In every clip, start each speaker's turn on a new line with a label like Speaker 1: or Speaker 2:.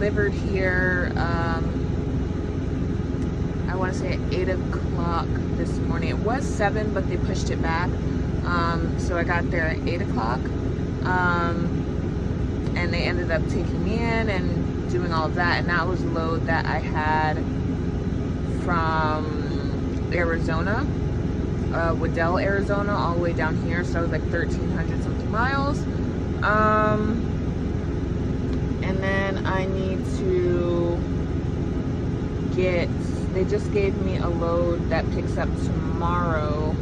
Speaker 1: delivered here, I want to say at 8 o'clock this morning. It was 7, but they pushed it back. So I got there at 8 o'clock. And they ended up taking me in and doing all of that. And that was a load that I had from Arizona, Waddell, Arizona, all the way down here. So it was like 1,300 something miles. And then I need to get, they just gave me a load that picks up tomorrow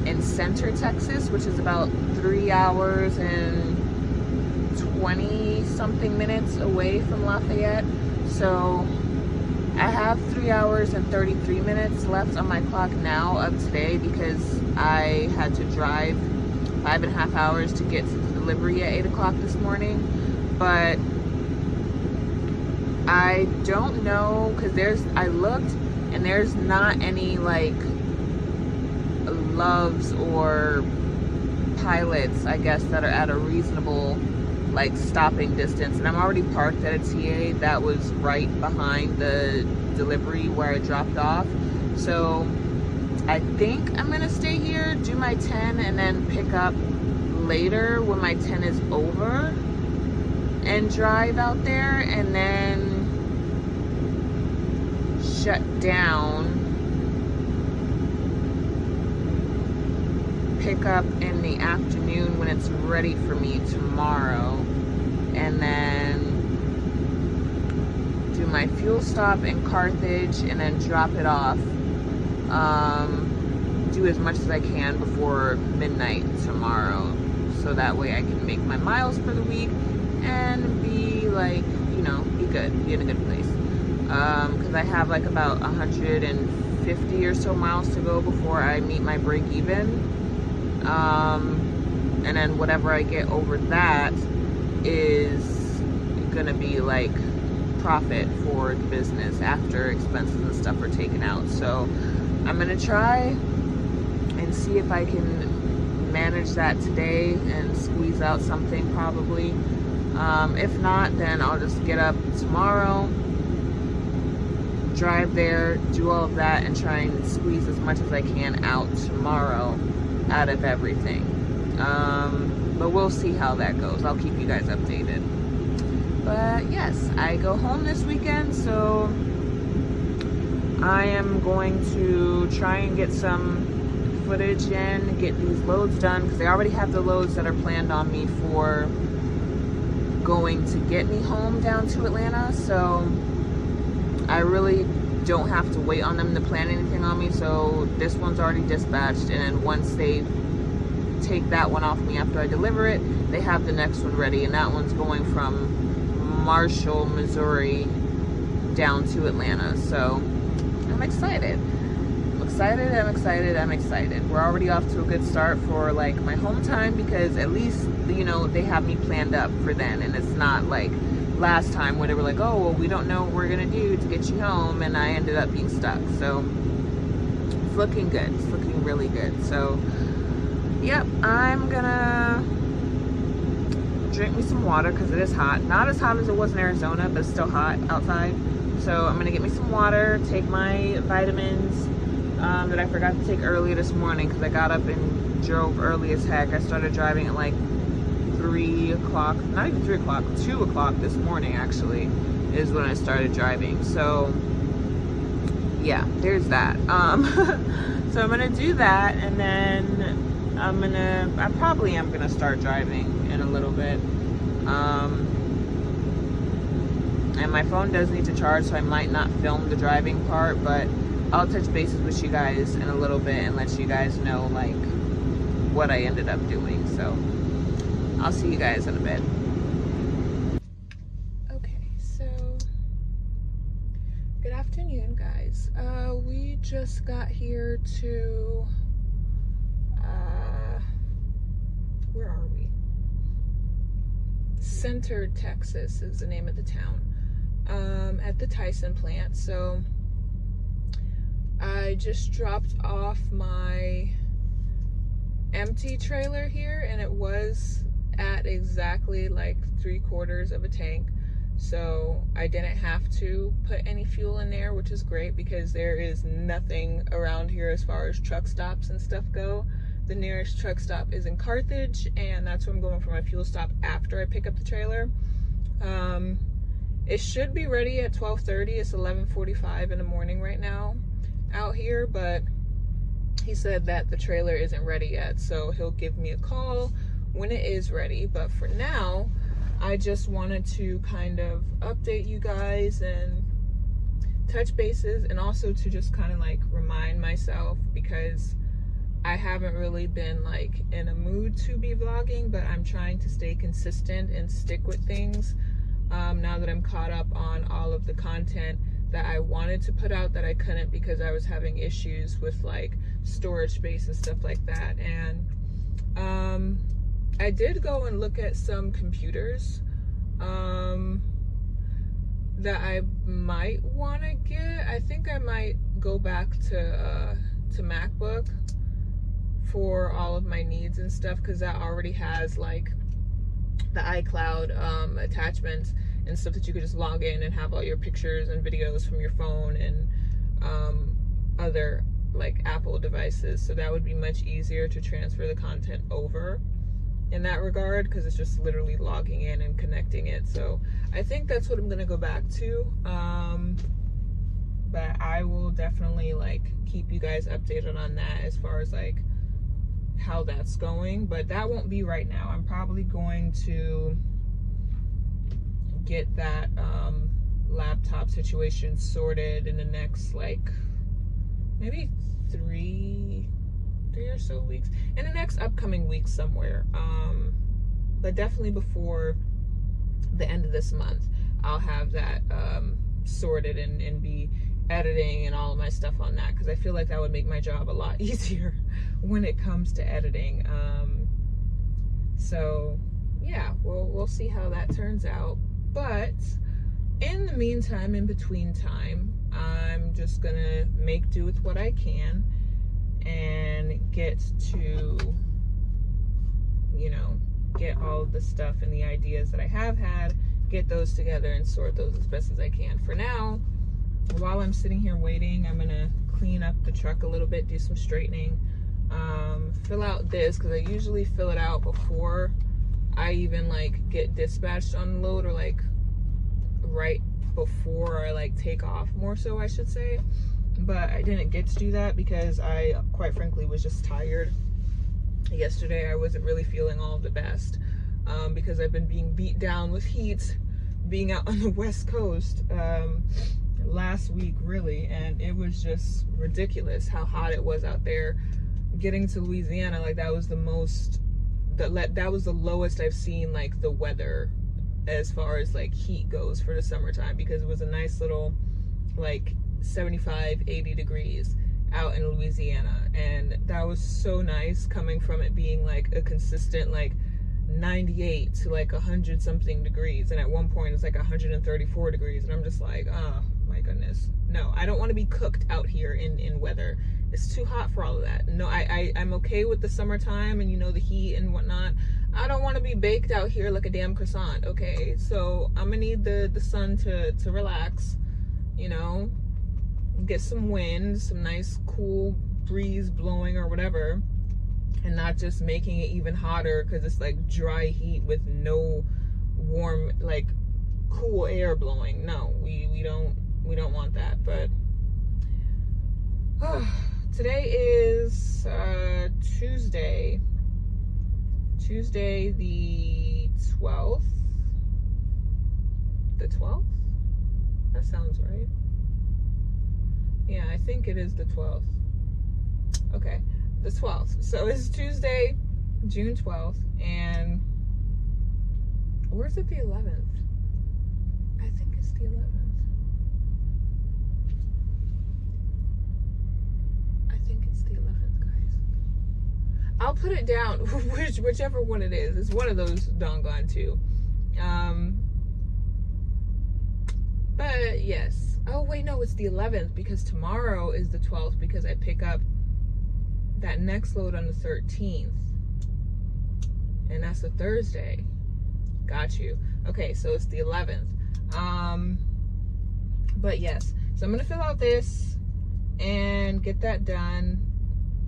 Speaker 1: in Center, Texas, which is about 3 hours and 20 something minutes away from Lafayette. So I have 3 hours and 33 minutes left on my clock now of today because I had to drive 5.5 hours to get to the delivery at 8 o'clock this morning. But I don't know, because I looked and there's not any like Loves or Pilots, I guess, that are at a reasonable like stopping distance. And I'm already parked at a TA that was right behind the delivery where I dropped off. So I think I'm gonna stay here, do my 10, and then pick up later when my 10 is over and drive out there, and then shut down, pick up in the afternoon when it's ready for me tomorrow, and then do my fuel stop in Carthage and then drop it off. Do as much as I can before midnight tomorrow, so that way I can make my miles for the week and be like, you know, be good, be in a good place. Because I have like about 150 or so miles to go before I meet my break even. And then whatever I get over that is gonna be like profit for the business after expenses and stuff are taken out. So I'm gonna try and see if I can manage that today and squeeze out something probably. If not, then I'll just get up tomorrow, drive there, do all of that, and try and squeeze as much as I can out tomorrow out of everything. But we'll see how that goes. I'll keep you guys updated. But yes, I go home this weekend, so I am going to try and get some footage in, get these loads done, because they already have the loads that are planned on me for going to get me home down to Atlanta. So I really don't have to wait on them to plan anything on me. So this one's already dispatched, and then once they take that one off me after I deliver it, they have the next one ready, and that one's going from Marshall, Missouri down to Atlanta. So I'm excited. I'm excited. We're already off to a good start for like my home time, because at least, you know, they have me planned up for then, and it's not like last time where they were like, oh, well, we don't know what we're gonna do to get you home, and I ended up being stuck. So it's looking good. It's looking really good. So yep, I'm gonna drink me some water because it is hot. Not as hot as it was in Arizona, but it's still hot outside. So I'm gonna get me some water, take my vitamins that I forgot to take earlier this morning because I got up and drove early as heck. I started driving at like 3 o'clock, not even 3 o'clock, 2 o'clock this morning actually is when I started driving. So yeah, there's that. So I'm gonna do that, and then I probably am gonna start driving in a little bit. And my phone does need to charge, so I might not film the driving part, but I'll touch bases with you guys in a little bit and let you guys know like what I ended up doing. So I'll see you guys in a bit. Okay, so good afternoon, guys. We just got here to where are we? Center, Texas is the name of the town, at the Tyson plant. So I just dropped off my empty trailer here, and it was at exactly like 3/4 of a tank. So I didn't have to put any fuel in there, which is great because there is nothing around here as far as truck stops and stuff go. The nearest truck stop is in Carthage, and that's where I'm going for my fuel stop after I pick up the trailer. It should be ready at 12:30. It's 11:45 in the morning right now out here, but he said that the trailer isn't ready yet, so he'll give me a call when it is ready. But for now, I just wanted to kind of update you guys and touch bases, and also to just kind of like remind myself, because I haven't really been like in a mood to be vlogging, but I'm trying to stay consistent and stick with things now that I'm caught up on all of the content that I wanted to put out that I couldn't because I was having issues with like storage space and stuff like that. And I did go and look at some computers that I might want to get. I think I might go back to MacBook for all of my needs and stuff, because that already has like the iCloud attachments and stuff that you could just log in and have all your pictures and videos from your phone and other like Apple devices. So that would be much easier to transfer the content over in that regard, because it's just literally logging in and connecting it. So I think that's what I'm gonna go back to. But I will definitely like keep you guys updated on that as far as like how that's going, but that won't be right now. I'm probably going to get that laptop situation sorted in the next like maybe three or so weeks, in the next upcoming weeks somewhere, but definitely before the end of this month I'll have that sorted and be editing and all of my stuff on that, because I feel like that would make my job a lot easier when it comes to editing. So yeah, we'll see how that turns out. But in the meantime, in between time, I'm just gonna make do with what I can and get to, you know, get all of the stuff and the ideas that I have had, get those together and sort those as best as I can. For now, while I'm sitting here waiting, I'm gonna clean up the truck a little bit, do some straightening, fill out this, because I usually fill it out before I even like get dispatched on the load, or like right before I like take off, more so I should say. But I didn't get to do that because I quite frankly was just tired. Yesterday I wasn't really feeling all the best, because I've been being beat down with heat being out on the West Coast last week really, and it was just ridiculous how hot it was out there. Getting to Louisiana, like that was the most, that was the lowest I've seen like the weather as far as like heat goes for the summertime, because it was a nice little like 75-80 degrees out in Louisiana, and that was so nice, coming from it being like a consistent like 98 to like 100 something degrees, and at one point it's like 134 degrees, and I'm just like, oh my goodness, no, I don't want to be cooked out here in weather. It's too hot for all of that. No, I'm okay with the summertime and, you know, the heat and whatnot. I don't want to be baked out here like a damn croissant, okay? So I'm gonna need the sun to relax, you know, get some wind, some nice cool breeze blowing or whatever, and not just making it even hotter because it's like dry heat with no warm, like cool air blowing. No, we don't want that. But today is Tuesday the 12th. The 12th? That sounds right. Yeah, I think it is the 12th. Okay, the 12th. So it's Tuesday, June 12th, and where's it the 11th? I think it's the 11th. I think it's the 11th, guys. I'll put it down, whichever one it is. It's one of those doggone two. But yes. Oh wait, no, it's the 11th because tomorrow is the 12th, because I pick up that next load on the 13th. And that's a Thursday. Got you. Okay, so it's the 11th. But yes, so I'm gonna fill out this and get that done.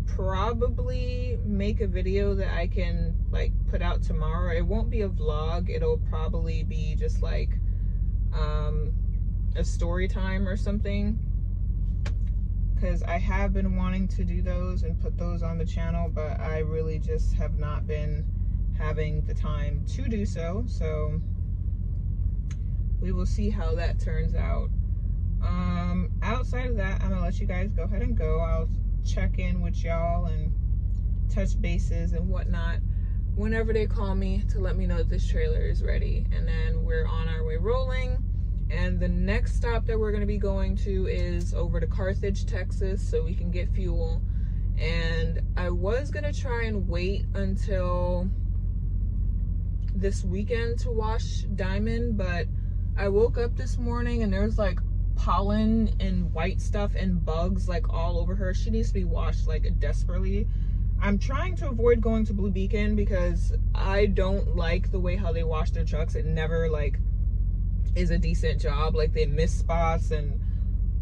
Speaker 1: Probably make a video that I can like put out tomorrow. It won't be a vlog, it'll probably be just like a story time or something, because I have been wanting to do those and put those on the channel, but I really just have not been having the time to do so. So we will see how that turns out. Outside of that, I'm gonna let you guys go ahead and go. I'll check in with y'all and touch bases and whatnot whenever they call me to let me know that this trailer is ready, and then we're on our way rolling. And the next stop that we're going to be going to is over to Carthage, Texas, so we can get fuel. And I was going to try and wait until this weekend to wash Diamond, but I woke up this morning and there's like pollen and white stuff and bugs like all over her. She needs to be washed like desperately. I'm trying to avoid going to Blue Beacon because I don't like the way how they wash their trucks. It never like is a decent job. Like they miss spots and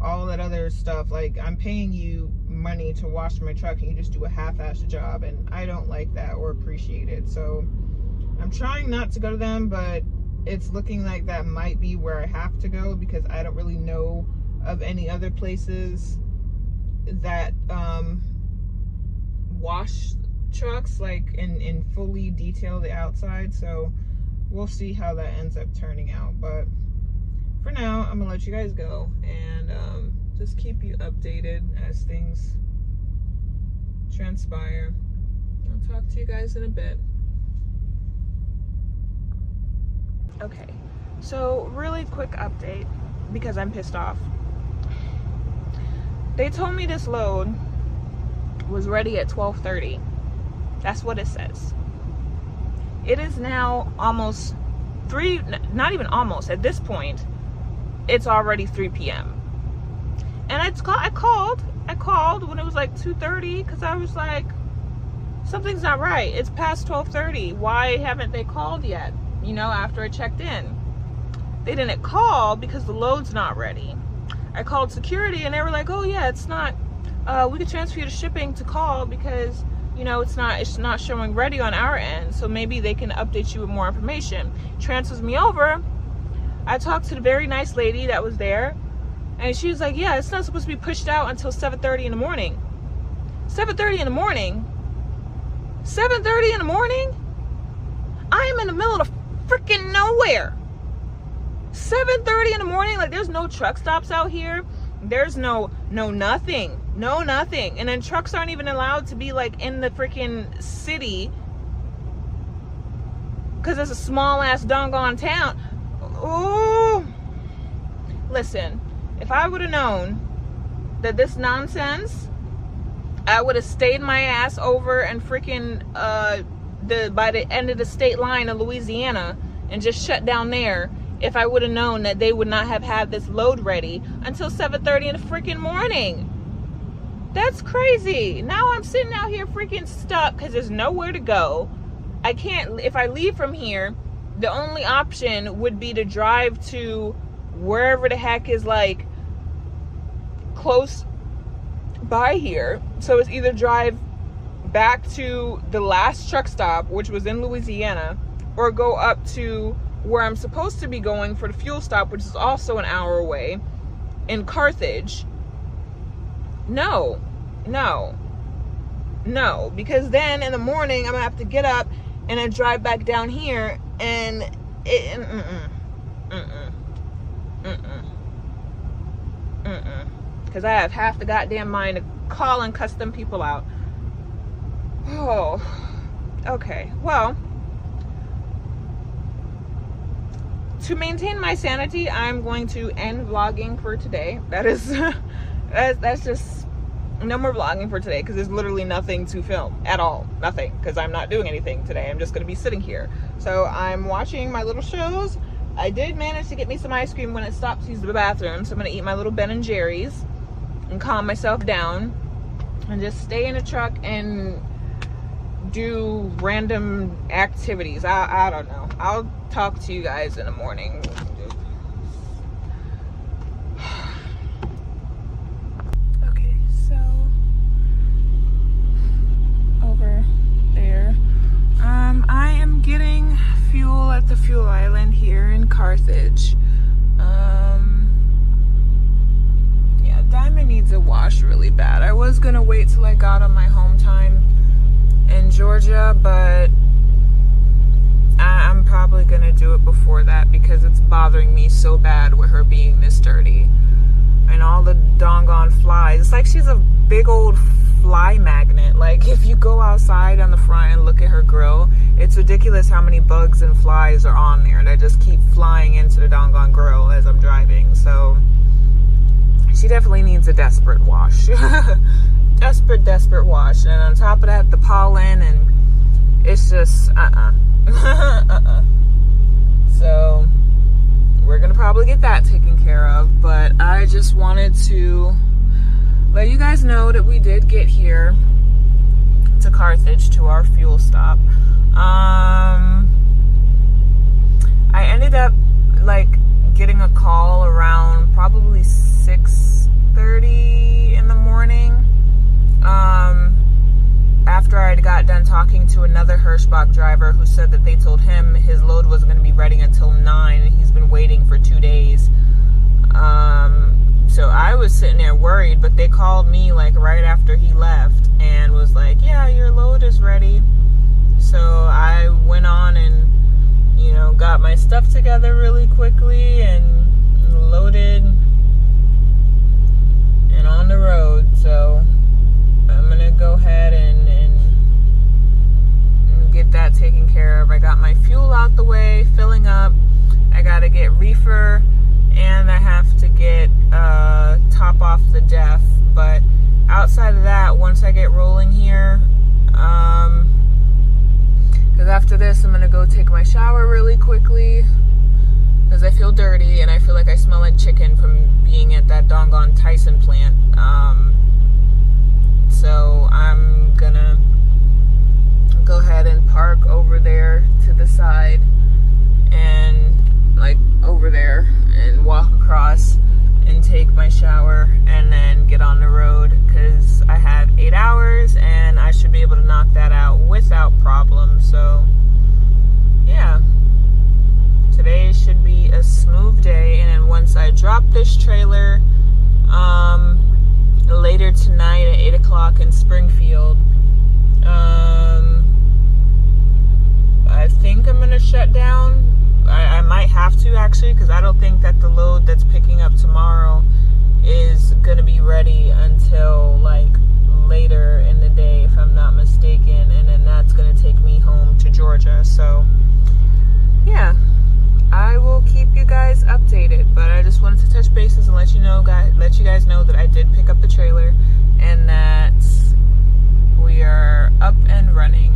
Speaker 1: all that other stuff. Like I'm paying you money to wash my truck and you just do a half-assed job, and I don't like that or appreciate it. So I'm trying not to go to them, but it's looking like that might be where I have to go because I don't really know of any other places that wash trucks like in fully detail the outside. So we'll see how that ends up turning out. But for now, I'm gonna let you guys go and just keep you updated as things transpire. I'll talk to you guys in a bit. Okay, so really quick update because I'm pissed off. They told me this load was ready at 12:30. That's what it says. It is now almost 3, not even almost, at this point, it's already 3 p.m. And I called when it was like 2:30 because I was like, something's not right. It's past 12:30. Why haven't they called yet? You know, after I checked in. They didn't call because the load's not ready. I called security and they were like, oh yeah, it's not, we could transfer you to shipping to call because, you know, it's not showing ready on our end. So maybe they can update you with more information. Transfers me over. I talked to the very nice lady that was there and she was like, yeah, it's not supposed to be pushed out until 7:30 in the morning. 7:30 in the morning? 7:30 in the morning? I am in the middle of freaking nowhere. 7:30 in the morning, like there's no truck stops out here. There's no nothing. And then trucks aren't even allowed to be like in the freaking city because it's a small ass doggone town. Oh, listen, if I would have known that this nonsense, I would have stayed my ass over and freaking by the end of the state line of Louisiana and just shut down there. If I would have known that they would not have had this load ready until 7:30 in the freaking morning. That's crazy. Now I'm sitting out here freaking stuck because there's nowhere to go. I can't, if I leave from here, the only option would be to drive to wherever the heck is like close by here. So it's either drive back to the last truck stop, which was in Louisiana, or go up to where I'm supposed to be going for the fuel stop, which is also an hour away in Carthage. No, because then in the morning I'm gonna have to get up and then drive back down here and because I have half the goddamn mind to call and cuss them people out. Oh, okay, well, to maintain my sanity, I'm going to end vlogging for today. That's just no more vlogging for today because there's literally nothing to film at all. Nothing, because I'm not doing anything today. I'm just going to be sitting here. So I'm watching my little shows. I did manage to get me some ice cream when it stopped to use the bathroom. So I'm going to eat my little Ben & Jerry's and calm myself down and just stay in the truck and do random activities. I don't know. I'll talk to you guys in the morning. got on my home time in Georgia, but I'm probably gonna do it before that because it's bothering me so bad with her being this dirty and all the doggone flies. It's like she's a big old fly magnet. Like, if you go outside on the front and look at her grill, it's ridiculous how many bugs and flies are on there. They just keep flying into the doggone grill as I'm driving. So she definitely needs a desperate wash. desperate wash. And on top of that, the pollen, and it's just So we're gonna probably get that taken care of, but I just wanted to let you guys know that we did get here to Carthage to our fuel stop. I ended up like getting a call around probably 6:30 in the morning, after I got done talking to another Hirschbach driver who said that they told him his load wasn't going to be ready until 9, and he's been waiting for 2 days. So I was sitting there worried, but they called me like right after he left and was like, yeah, your load is ready. So I went on and, you know, got my stuff together really quickly and loaded and on the road. So I'm gonna go ahead and get that taken care of. I got my fuel out the way, filling up. I gotta get reefer, and I have to get top off the def. But outside of that, once I get rolling here, because after this I'm gonna go take my shower really quickly because I feel dirty and I feel like I smell like chicken from being at that doggone Tyson plant. So I'm gonna go ahead and park over there to the side and like over there and walk across and take my shower and then get on the road because I have 8 hours and I should be able to knock that out without problem. So yeah, today should be a smooth day. And then once I drop this trailer later tonight at 8 o'clock in Springfield, I think I'm gonna shut down. I might have to actually, because I don't think that the load that's picking up tomorrow is gonna be ready until like later in the day, if I'm not mistaken, and then that's gonna take me home to Georgia. So yeah, I will keep you guys updated, but I just wanted to touch bases and let you guys know that I did pick up the trailer and that we are up and running.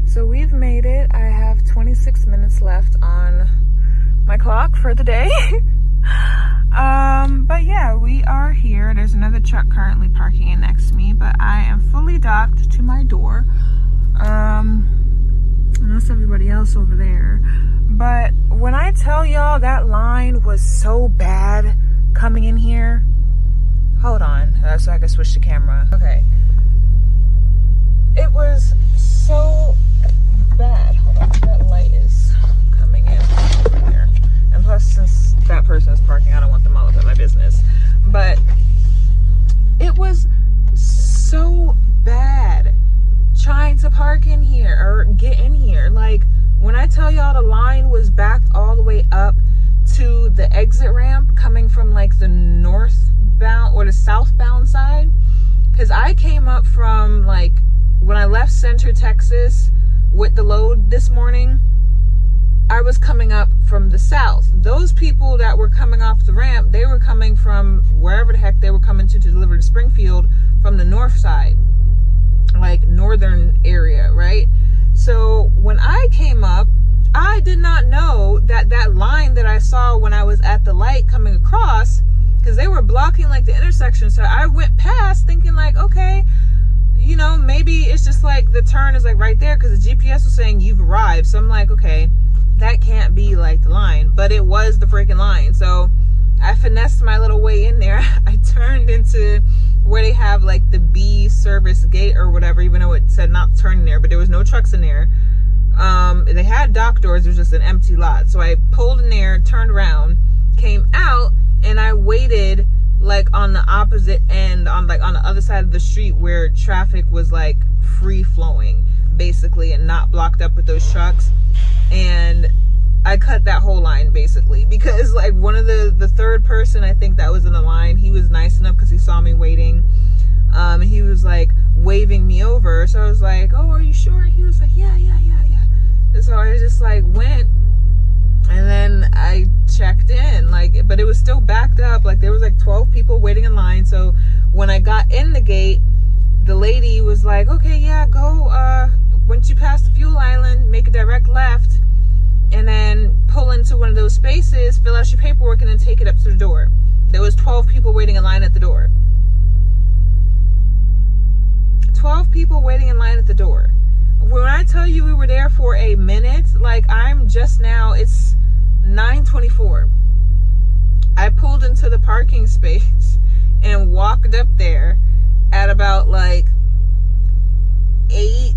Speaker 1: So we've made it. I have 26 minutes left on my clock for the day. But yeah, we are here. There's another truck currently parking in next to me, but I am fully docked to my door. Unless everybody else over there. But when I tell y'all that line was so bad coming in here, hold on, so I can switch the camera. Okay. It was so bad. Hold on, that light is coming in over here. And plus, since that person is parking, I don't want them all up in my business. But it was so bad trying to park in here or get in here. Like, when I tell y'all the line was backed all the way up to the exit ramp coming from like the northbound or the southbound side, because I came up from like when I left Center, Texas with the load this morning, I was coming up from the south. Those people that were coming off the ramp, they were coming from wherever the heck they were coming to deliver to Springfield from the north side, like northern area, right? So when I came up, I did not know that that line that I saw when I was at the light coming across, because they were blocking like the intersection. So I went past thinking like, okay, you know, maybe it's just like the turn is like right there because the GPS was saying you've arrived. So I'm like, okay, that can't be like the line, but it was the freaking line. So I finessed my little way in there. I turned into where they have like the B service gate or whatever, even though it said not turning there, but there was no trucks in there. They had dock doors, it was just an empty lot. So I pulled in there, turned around, came out, and I waited like on the opposite end, on like on the other side of the street where traffic was like free flowing basically and not blocked up with those trucks. And I cut that whole line basically because like one of the third person I think that was in the line, he was nice enough because he saw me waiting. And he was like waving me over. So I was like, oh, are you sure? He was like, yeah. And so I just like went, and then I checked in, like, but it was still backed up. Like there was like 12 people waiting in line. So when I got in the gate, the lady was like, okay, yeah, go, once you pass the fuel island, make a direct left, and then pull into one of those spaces, fill out your paperwork, and then take it up to the door. There was 12 people waiting in line at the door. 12 people waiting in line at the door. When I tell you we were there for a minute, like I'm just now, it's 9:24. I pulled into the parking space and walked up there at about like 8,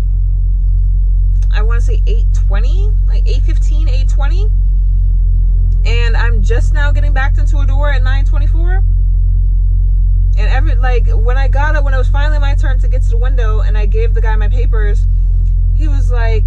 Speaker 1: I want to say 8:20, like 8:15, 8:20. And I'm just now getting backed into a door at 9:24. And when I got up, when it was finally my turn to get to the window and I gave the guy my papers, he was like,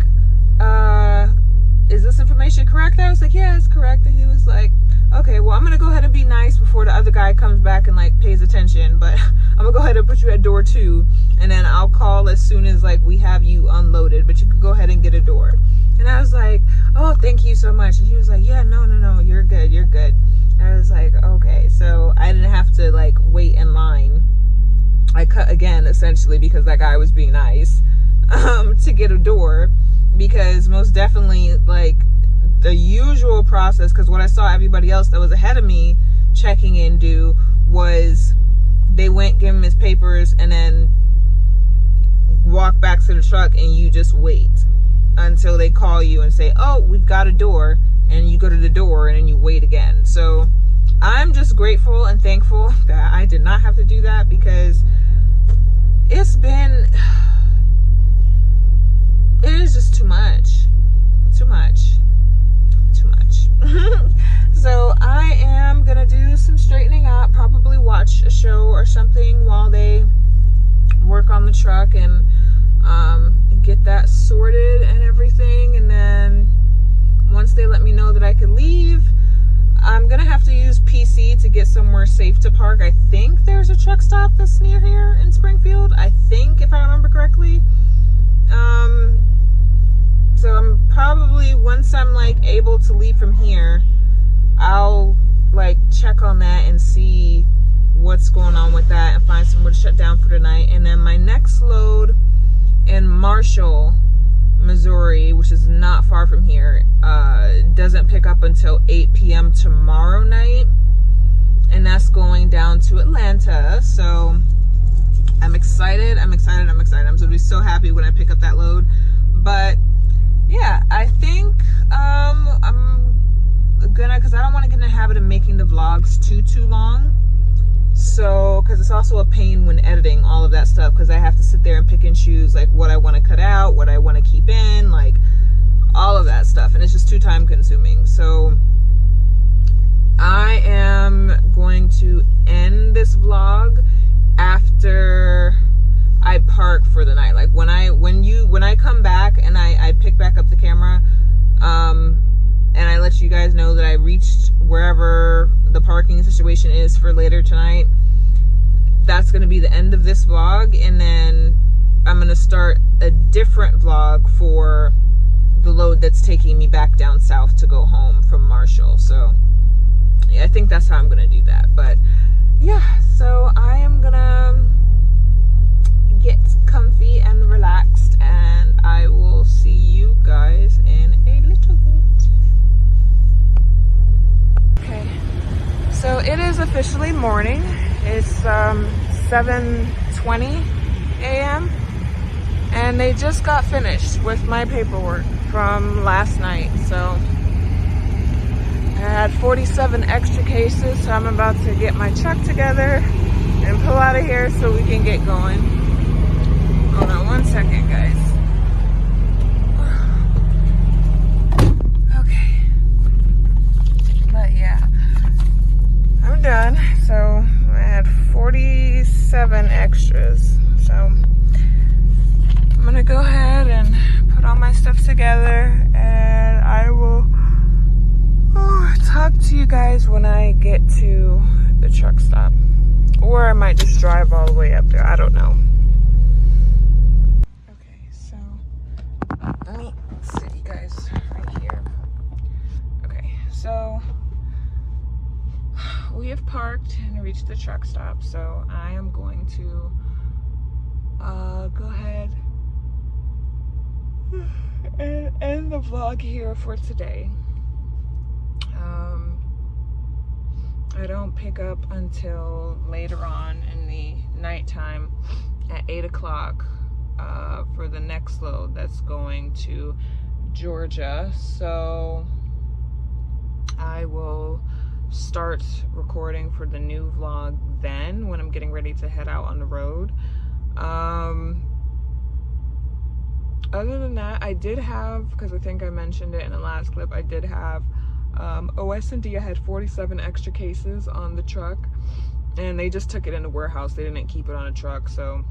Speaker 1: is this information correct? I was like, yeah, it's correct. And he was like, okay, well, I'm gonna go ahead and be nice before the other guy comes back and like pays attention, but I'm gonna go ahead and put you at door 2, and then I'll call as soon as like we have you unloaded, but you could go ahead and get a door. And I was like, oh, thank you so much. And he was like, yeah, no, you're good. And I was like, okay. So I didn't have to like wait in line. I cut again, essentially, because that guy was being nice, to get a door, because most definitely like the usual process, because what I saw everybody else that was ahead of me checking in do was they went, give him his papers, and then walk back to the truck, and you just wait until they call you and say, oh, we've got a door, and you go to the door and then you wait again. So I'm just grateful and thankful that I did not have to do that, because it is just too much. So I am gonna do some straightening up, probably watch a show or something while they work on the truck and get that sorted and everything. And then once they let me know that I can leave, I'm gonna have to use PC to get somewhere safe to park. I think there's a truck stop that's near here in Springfield, I think, if I remember correctly. So I'm probably, once I'm like able to leave from here, I'll like check on that and see what's going on with that and find somewhere to shut down for the night. And then my next load in Marshall, Missouri, which is not far from here, doesn't pick up until 8 p.m. tomorrow night, and that's going down to Atlanta. So I'm excited. I'm gonna be so happy when I pick up that load. But yeah, I think I'm gonna, because I don't want to get in the habit of making the vlogs too long. So, because it's also a pain when editing all of that stuff, because I have to sit there and pick and choose like what I want to cut out, what I want to keep in, like all of that stuff, and it's just too time consuming. So I am going to end this vlog after I park for the night. Like when I come back and I pick back up the camera, and I let you guys know that I reached wherever the parking situation is for later tonight, that's going to be the end of this vlog. And then I'm going to start a different vlog for the load that's taking me back down south to go home from Marshall. So yeah, I think that's how I'm going to do that. But yeah, so I am going to get comfy and relaxed, and I will see you guys in a little bit. Okay, so it is officially morning. It's 7:20 a.m. and they just got finished with my paperwork from last night. So I had 47 extra cases, so I'm about to get my truck together and pull out of here so we can get going. Hold on one second, guys. Okay. But yeah, I'm done. So I had 40 47 extras. So I'm gonna go ahead and put all my stuff together, and I will talk to you guys when I get to the truck stop. Or I might just drive all the way up there. I don't know. Okay, so let me sit you guys right here. Okay, so we have parked and reached the truck stop. So I am going to go ahead and end the vlog here for today. I don't pick up until later on in the nighttime at 8 o'clock for the next load that's going to Georgia. So I will start recording for the new vlog then when I'm getting ready to head out on the road. Other than that, I did have, because I think I mentioned it in the last clip, I did have OS&D. I had 47 extra cases on the truck, and they just took it in the warehouse. They didn't keep it on a truck, so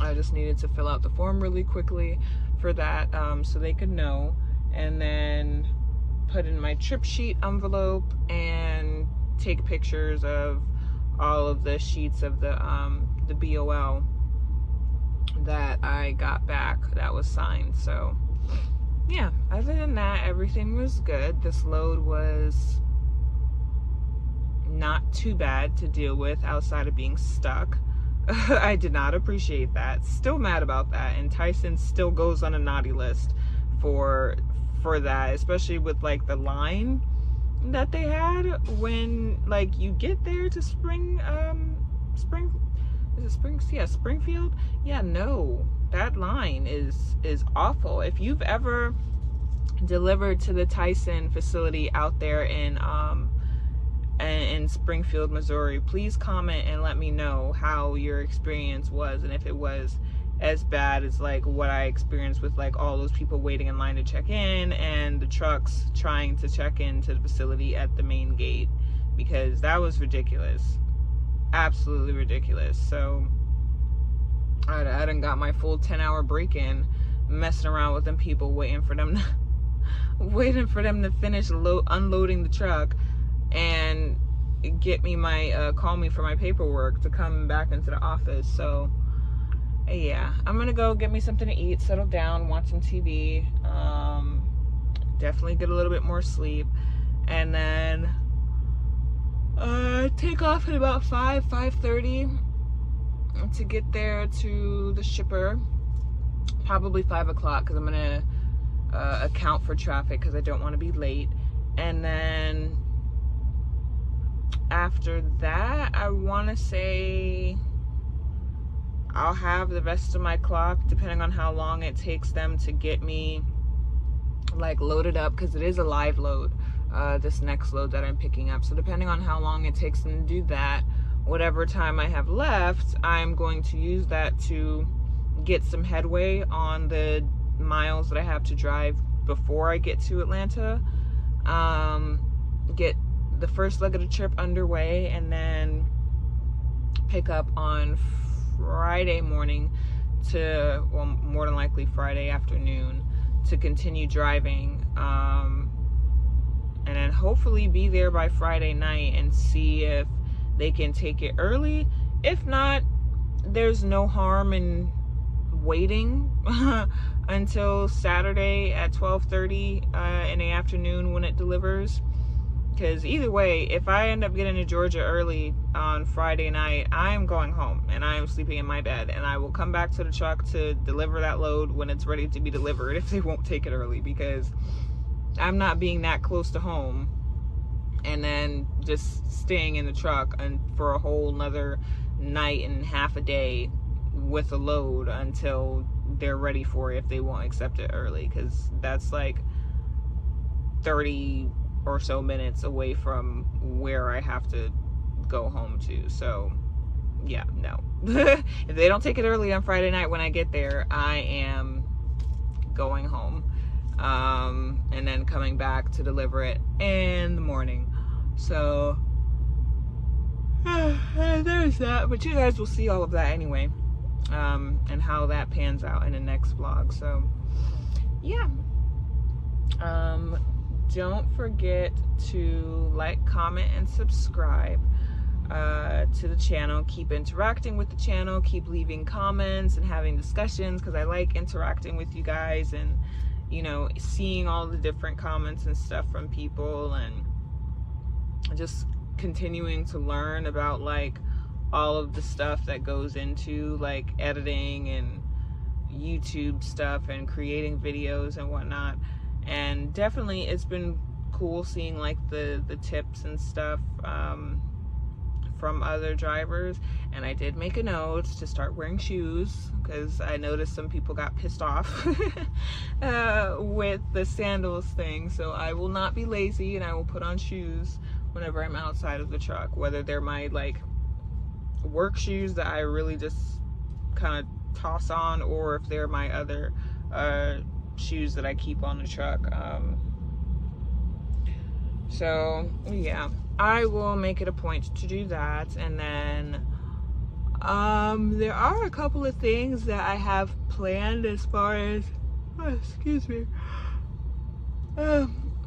Speaker 1: I just needed to fill out the form really quickly for that, so they could know, and then put in my trip sheet envelope and take pictures of all of the sheets of the BOL that I got back that was signed. So yeah, other than that, everything was good. This load was not too bad to deal with outside of being stuck. I did not appreciate that. Still mad about that, and Tyson still goes on a naughty list for that, especially with like the line that they had when like you get there to Springfield. Yeah, no, that line is awful. If you've ever delivered to the Tyson facility out there in Springfield, Missouri, please comment and let me know how your experience was, and if it was as bad as like what I experienced with like all those people waiting in line to check in and the trucks trying to check into the facility at the main gate, because that was ridiculous. Absolutely ridiculous. So I done got my full 10-hour break in messing around with them people, waiting for them to finish unloading the truck and get me my call me for my paperwork to come back into the office. So yeah, I'm gonna go get me something to eat, settle down, watch some TV, definitely get a little bit more sleep, and then take off at about 5:30 to get there to the shipper, probably 5 o'clock, because I'm gonna account for traffic because I don't want to be late. And then after that, I want to say I'll have the rest of my clock, depending on how long it takes them to get me like loaded up, because it is a live load, this next load that I'm picking up. So depending on how long it takes them to do that, whatever time I have left, I'm going to use that to get some headway on the miles that I have to drive before I get to Atlanta, get the first leg of the trip underway, and then pick up on Friday morning to, well, more than likely Friday afternoon, to continue driving, and then hopefully be there by Friday night and see if they can take it early. If not, there's no harm in waiting until Saturday at 12:30 in the afternoon when it delivers. Because either way, if I end up getting to Georgia early on Friday night, I'm going home and I am sleeping in my bed, and I will come back to the truck to deliver that load when it's ready to be delivered, if they won't take it early, because I'm not being that close to home and then just staying in the truck and for a whole nother night and half a day with a load until they're ready for it, if they won't accept it early, because that's like 30 or so minutes away from where I have to go home to. So yeah, no. If they don't take it early on Friday night when I get there, I am going home, and then coming back to deliver it in the morning. So there's that, but you guys will see all of that anyway, and how that pans out in the next vlog. So yeah, don't forget to like, comment, and subscribe to the channel. Keep interacting with the channel, keep leaving comments and having discussions, because I like interacting with you guys and, you know, seeing all the different comments and stuff from people, and just continuing to learn about like all of the stuff that goes into like editing and YouTube stuff and creating videos and whatnot. And definitely it's been cool seeing like the tips and stuff from other drivers. And I did make a note to start wearing shoes, because I noticed some people got pissed off with the sandals thing. So I will not be lazy, and I will put on shoes whenever I'm outside of the truck, whether they're my like work shoes that I really just kind of toss on, or if they're my other shoes that I keep on the truck. So yeah, I will make it a point to do that. And then there are a couple of things that I have planned as far as excuse me,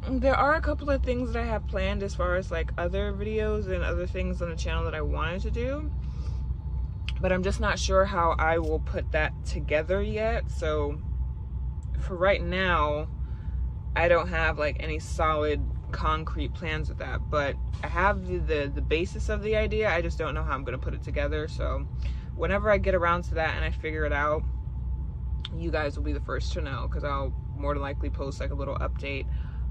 Speaker 1: there are a couple of things that I have planned as far as like other videos and other things on the channel that I wanted to do, but I'm just not sure how I will put that together yet. So for right now, I don't have like any solid concrete plans with that, but I have the basis of the idea. I just don't know how I'm going to put it together. So whenever I get around to that and I figure it out, you guys will be the first to know, because I'll more than likely post like a little update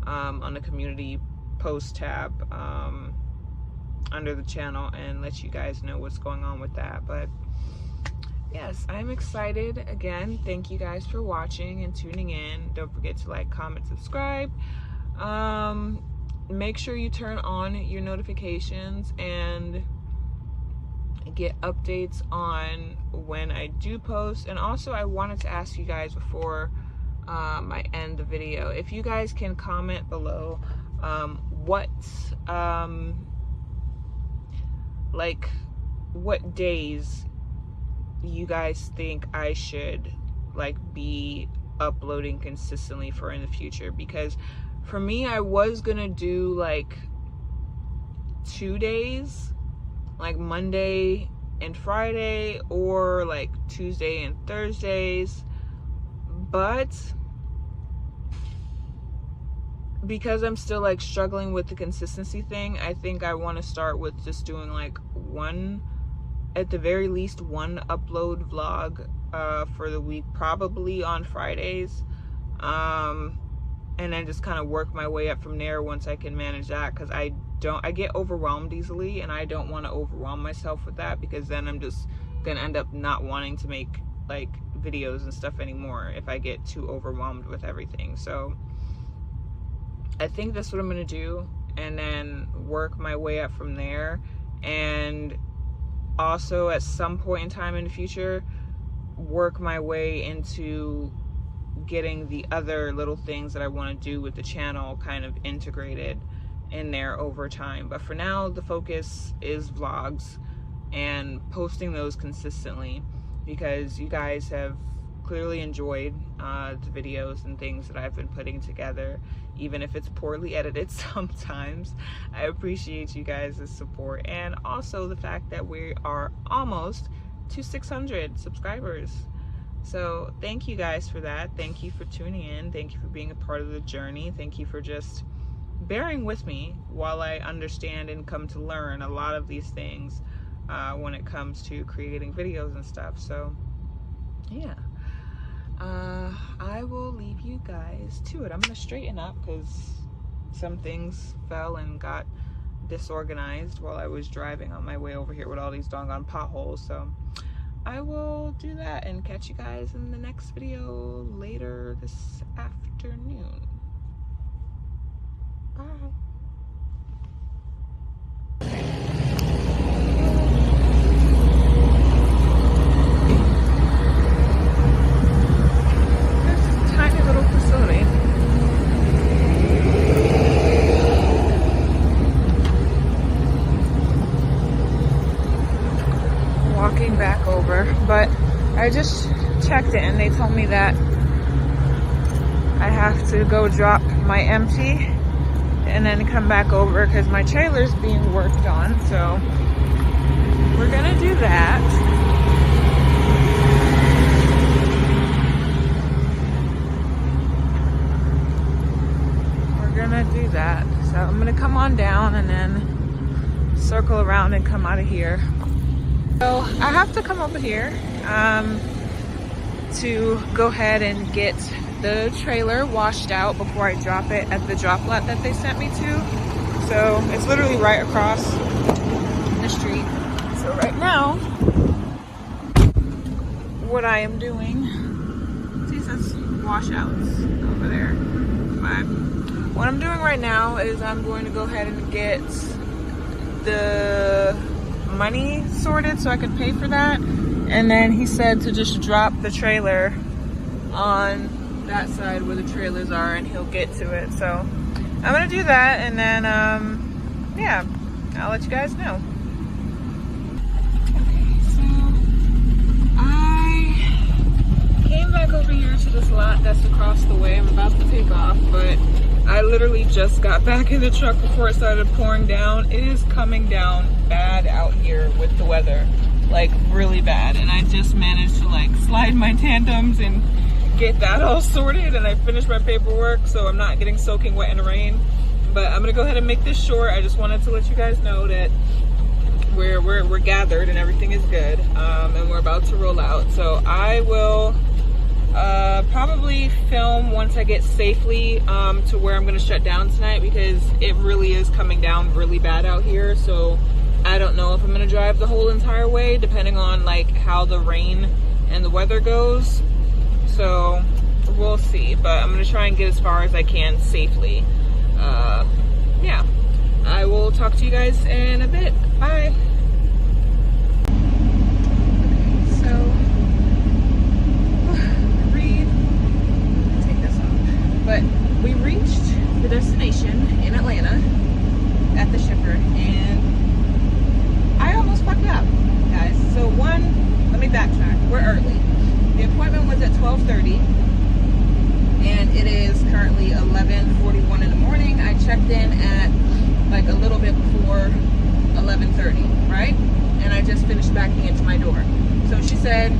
Speaker 1: on the community post tab under the channel, and let you guys know what's going on with that. But yes, I'm excited. Again, thank you guys for watching and tuning in. Don't forget to like, comment, subscribe. Make sure you turn on your notifications and get updates on when I do post. And also, I wanted to ask you guys before I end the video, if you guys can comment below what days you guys think I should like be uploading consistently for in the future. Because for me, I was gonna do like 2 days, like Monday and Friday, or like Tuesday and Thursdays, but because I'm still like struggling with the consistency thing, I think I want to start with just doing like one, at the very least one upload vlog for the week, probably on Fridays, and then just kind of work my way up from there once I can manage that. Because I get overwhelmed easily, and I don't want to overwhelm myself with that, because then I'm just gonna end up not wanting to make like videos and stuff anymore if I get too overwhelmed with everything. So I think that's what I'm gonna do, and then work my way up from there. And also at some point in time in the future, work my way into getting the other little things that I want to do with the channel kind of integrated in there over time. But for now, the focus is vlogs and posting those consistently, because you guys have clearly enjoyed the videos and things that I've been putting together, even if it's poorly edited sometimes. I appreciate you guys' support, and also the fact that we are almost to 600 subscribers. So thank you guys for that. Thank you for tuning in. Thank you for being a part of the journey. Thank you for just bearing with me while I understand and come to learn a lot of these things when it comes to creating videos and stuff. So yeah, I will leave you guys to it. I'm gonna straighten up because some things fell and got disorganized while I was driving on my way over here with all these doggone potholes. So I will do that and catch you guys in the next video later this afternoon. Bye. But I just checked it and they told me that I have to go drop my empty and then come back over because my trailer's being worked on. So we're gonna do that. We're gonna do that. So I'm gonna come on down and then circle around and come out of here. So I have to come over here to go ahead and get the trailer washed out before I drop it at the drop lot that they sent me to. So it's literally right across the street. So right now, what I am doing, see it says washouts over there. But what I'm doing right now is I'm going to go ahead and get the money sorted so I can pay for that. And then he said to just drop the trailer on that side where the trailers are and he'll get to it. So I'm gonna do that and then yeah, I'll let you guys know. Okay, so I came back over here to this lot that's across the way. I'm about to take off, but I literally just got back in the truck before it started pouring down. It is coming down bad out here with the weather, like really bad. And I just managed to like slide my tandems and get that all sorted, and I finished my paperwork so I'm not getting soaking wet in the rain. But I'm gonna go ahead and make this short. I just wanted to let you guys know that we're gathered and everything is good, and we're about to roll out. So I will probably film once I get safely to where I'm gonna shut down tonight, because it really is coming down really bad out here. So I don't know if I'm gonna drive the whole entire way, depending on like how the rain and the weather goes. So we'll see, but I'm gonna try and get as far as I can safely. Yeah, I will talk to you guys in a bit. Bye. Okay, so take this off. But we reached the destination in Atlanta at the shipper, and I almost fucked up, guys. So one, let me backtrack. We're early. The appointment was at 12:30, and it is currently 11:41 in the morning. I checked in at like a little bit before 11:30, right? And I just finished backing into my door. So she said,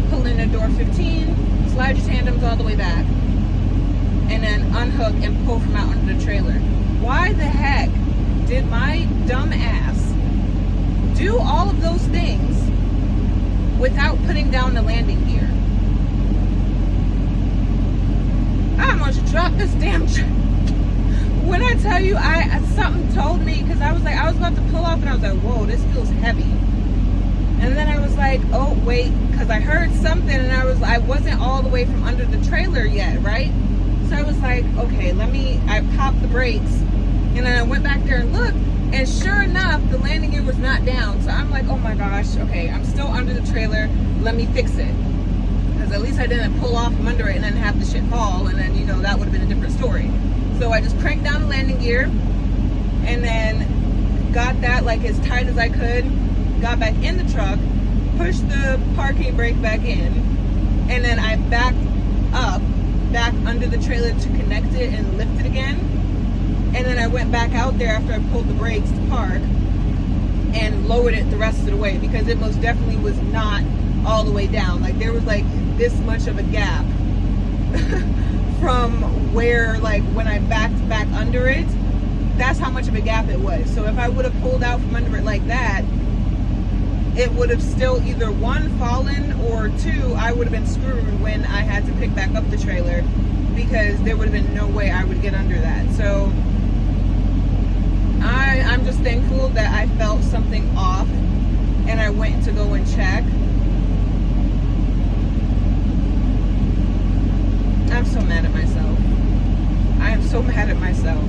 Speaker 1: pull in at door 15, slide your tandems all the way back, and then unhook and pull from out under the trailer. Why the heck did my dumb ass do all of those things without putting down the landing gear? I'm going to drop this damn when I tell you, something told me, because I was about to pull off and I was like, whoa, this feels heavy. And then I was like, oh wait, because I heard something and I wasn't all the way from under the trailer yet, right? So I was like, okay, I popped the brakes, and then I went back there and looked, and sure enough, the landing gear was not down. So I'm like, oh my gosh, okay, I'm still under the trailer, let me fix it. Because at least I didn't pull off from under it and then have the shit fall, and then, you know, that would have been a different story. So I just cranked down the landing gear, and then got that like as tight as I could, got back in the truck, pushed the parking brake back in, and then I backed up, back under the trailer to connect it and lift it again. And then I went back out there after I pulled the brakes to park and lowered it the rest of the way, because it most definitely was not all the way down. Like there was like this much of a gap from where, like when I backed back under it, that's how much of a gap it was. So if I would have pulled out from under it like that, it would have still either one, fallen, or two, I would have been screwed when I had to pick back up the trailer, because there would have been no way I would get under that. So I'm just thankful that I felt something off and I went to go and check. I'm so mad at myself. I am so mad at myself.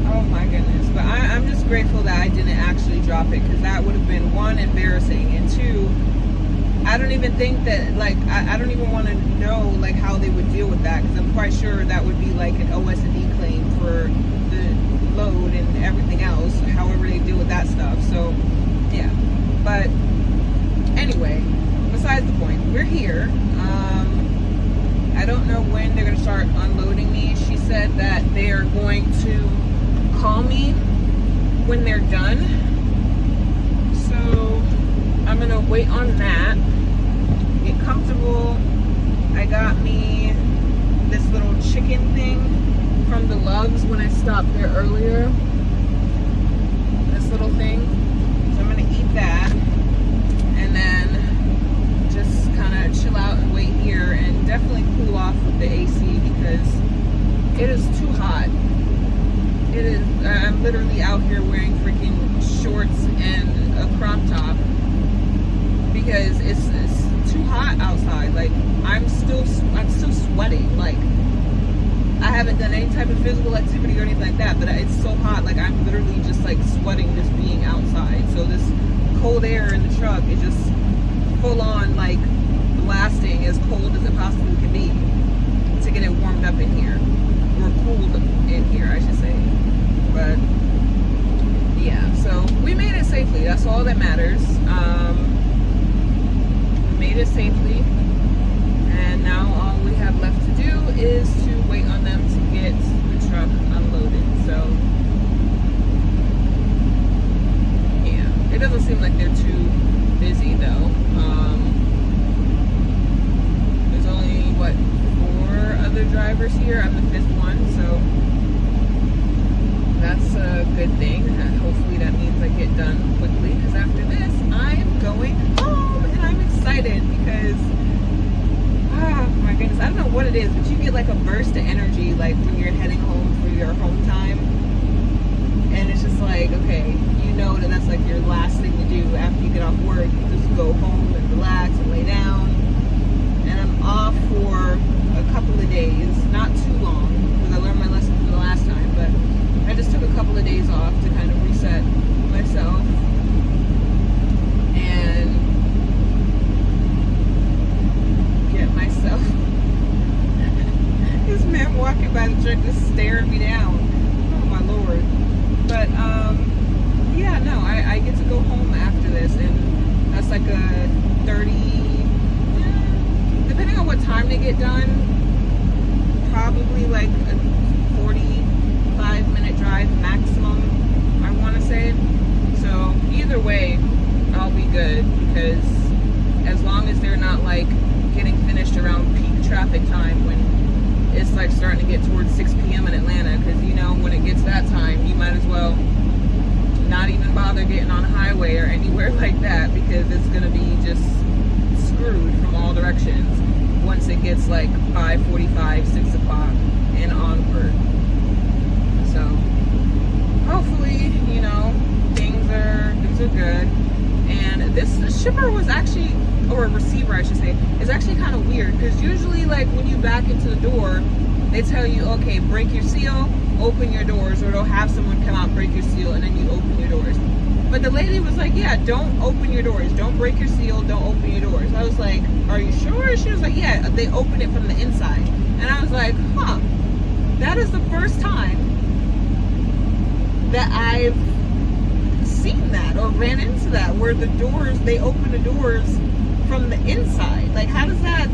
Speaker 1: Oh my goodness. But I'm just grateful that I didn't actually drop it, because that would have been, one, embarrassing, and two, I don't even think that, like, I don't even want to know like how they would deal with that, because I'm quite sure that would be like an OS&E claim for the load and everything however they deal with that stuff. So yeah, but anyway, we're here. I don't know when they're gonna start unloading me. She said that they are going to call me when they're done. So I'm gonna wait on that, get comfortable. I got me this little chicken thing from the Loves when I stopped there earlier. This little thing. So I'm gonna eat that and then just kind of chill out and wait here and definitely cool off with the AC because it is too hot. It is. I'm literally out here wearing freaking shorts and a crop top because it's too hot outside. Like I'm still sweating. Like I haven't done any type of physical activity or anything like that, but it's so hot. Like I'm literally just like sweating just being outside. So this cold air in the truck is just full on like blasting as cold as it possibly can be to get it warmed up in here, or cooled in here I should say. But yeah, so we made it safely. That's all that matters. We made it safely, and now all we have left to do is to wait on them to get the truck unloaded. So yeah, it doesn't seem like they're too busy though. There's only what, 4 other drivers here. I'm the 5th one, so that's a good thing. Hopefully that means I get done quickly, because after this I'm going home and I'm excited because oh my goodness, I don't know what it is, but you get like a burst of energy like when you're heading home for your home time, and it's just like, okay, you know that that's like your last thing to do after you get off work. You just go home and relax and lay down. And I'm off for a couple of days, not too long because I learned my lesson from the last time, but I just took a couple of days off to kind of reset myself and get myself. This man walking by the truck just staring me down. Oh my Lord. But yeah, no, I get to go home after this, and that's like a 30, depending on what time they get done, probably like a 45-minute drive maximum, I want to say. So either way, I'll be good, because as long as they're not like getting finished around peak traffic time when it's like starting to get towards 6 p.m. in Atlanta, because you know when it gets that time, you might as well not even bother getting on a highway or anywhere like that, because it's going to be just screwed from all directions once it gets like 5:45, 6 o'clock and onward. So hopefully, you know, things are good. And this shipper was actually, or a receiver I should say, is actually kind of weird, because usually like when you back into the door, they tell you, okay, break your seal, open your doors, or they'll have someone come out, break your seal, and then you open your doors. But the lady was like, yeah, don't open your doors, don't break your seal, don't open your doors. I was like, are you sure? She was like, yeah, they open it from the inside. And I was like, huh, that is the first time that I've seen that or ran into that, where the doors, they open the doors from the inside. Like, how does that?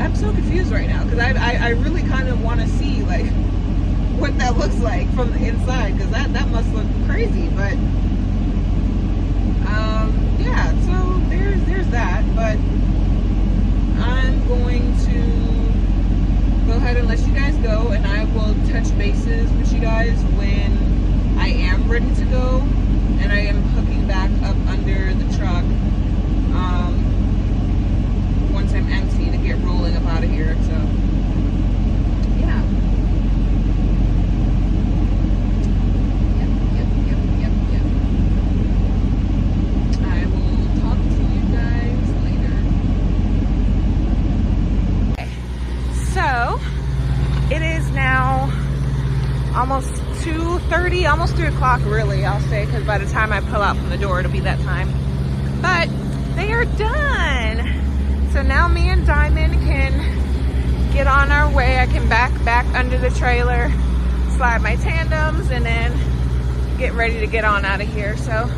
Speaker 1: I'm so confused right now, because I really kind of want to see like what that looks like from the inside, because that must look crazy. But yeah, so there's that. But I'm going to go ahead and let you guys go, and I will touch bases with you guys when I am ready to go and I am hooking back up under the truck. Once I'm empty, to get rolling up out of here. So yeah. Yep. I will talk to you guys later. Okay. So it is now almost 2:30, almost 3 o'clock really, I'll say, because by the time I pull out from the door it'll be that time. But they are done. So now me and Diamond can get on our way. I can back under the trailer, slide my tandems, and then getting ready to get on out of here. So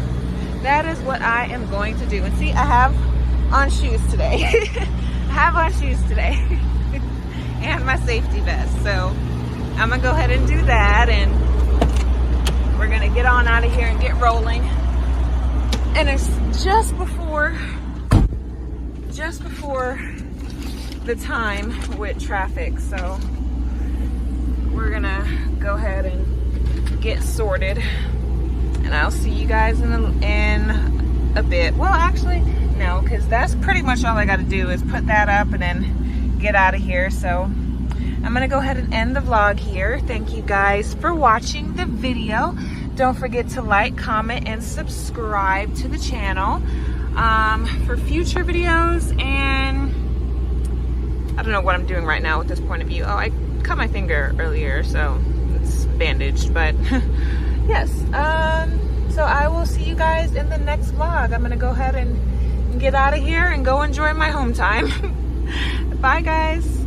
Speaker 1: that is what I am going to do. And see, I have on shoes today. I have on shoes today. And my safety vest. So I'm gonna go ahead and do that, and we're gonna get on out of here and get rolling. And it's just before the time with traffic, so we're gonna go ahead and get sorted, and I'll see you guys in a bit. Well, actually no, because that's pretty much all I got to do is put that up and then get out of here. So I'm gonna go ahead and end the vlog here. Thank you guys for watching the video. Don't forget to like, comment, and subscribe to the channel for future videos. And I don't know what I'm doing right now with this point of view. Oh, I cut my finger earlier, so it's bandaged, but yes. So I will see you guys in the next vlog. I'm gonna go ahead and get out of here and go enjoy my home time. Bye guys.